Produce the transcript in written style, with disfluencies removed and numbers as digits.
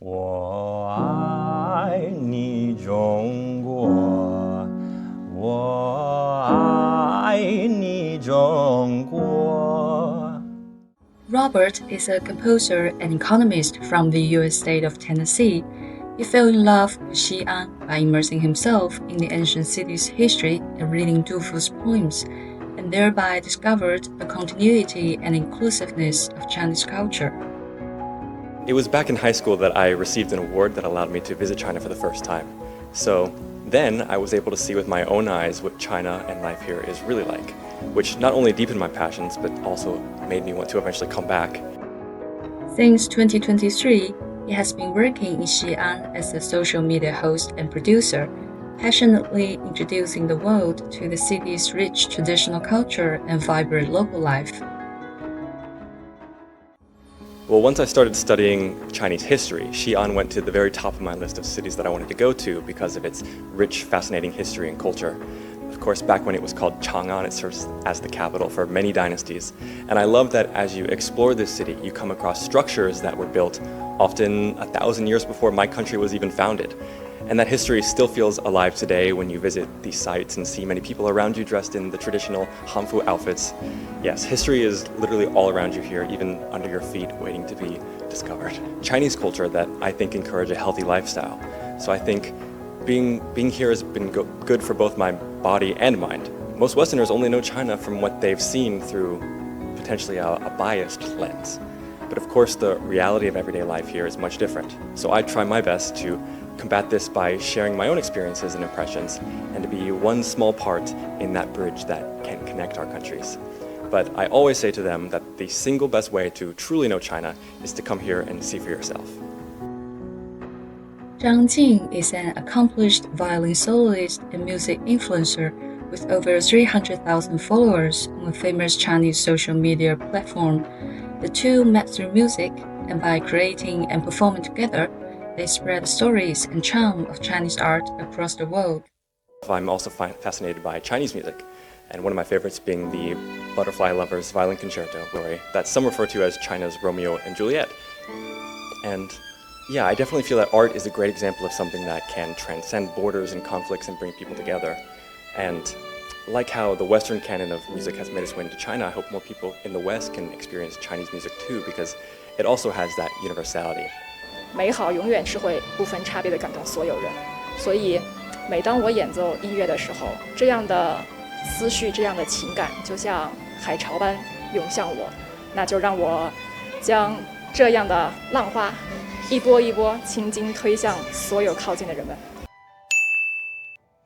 我爱你中国，我爱你中国。Robert is a composer and economist from the U.S. state of Tennessee. He fell in love with Xi'an by immersing himself in the ancient city's history and reading Du Fu's poems, and thereby discovered the continuity and inclusiveness of Chinese culture. It was back in high school that I received an award that allowed me to visit China for the first time. So then I was able to see with my own eyes what China and life here is really like, which not only deepened my passions, but also made me want to eventually come back. Since 2023, he has been working in Xi'an as a social media host and producer, passionately introducing the world to the city's rich traditional culture and vibrant local life. Well, once I started studying Chinese history, Xi'an went to the very top of my list of cities that I wanted to go to because of its rich, fascinating history and culture. Of course, back when it was called Chang'an, it serves as the capital for many dynasties. And I love that as you explore this city, you come across structures that were built often 1,000 years before my country was even founded. And that history still feels alive today when you visit these sites and see many people around you dressed in the traditional Hanfu outfits. Yes, history is literally all around you here, even under your feet, waiting to be discovered. Chinese culture that I think encourage a healthy lifestyle. So I think being here has been good for both my body and mind. Most Westerners only know China from what they've seen through potentially a biased lens. But of course, the reality of everyday life here is much different. So I try my best to combat this by sharing my own experiences and impressions, and to be one small part in that bridge that can connect our countries. But I always say to them that the single best way to truly know China is to come here and see for yourself. Zhang Jing is an accomplished violin soloist and music influencer with over 300,000 followers on a famous Chinese social media platform. The two met through music, and by creating and performing together, they spread the stories and charm of Chinese art across the world. I'm also fascinated by Chinese music, and one of my favorites being the Butterfly Lovers Violin Concerto, that some refer to as China's Romeo and Juliet. And yeah, I definitely feel that art is a great example of something that can transcend borders and conflicts and bring people together. And like how the Western canon of music has made its way into China, I hope more people in the West can experience Chinese music too, because it also has that universality. 美好永远是会不分差别的感动所有人，所以每当我演奏音乐的时候，这样的思绪、这样的情感就像海潮般涌向我，那就让我将这样的浪花一波一波轻轻推向所有靠近的人们。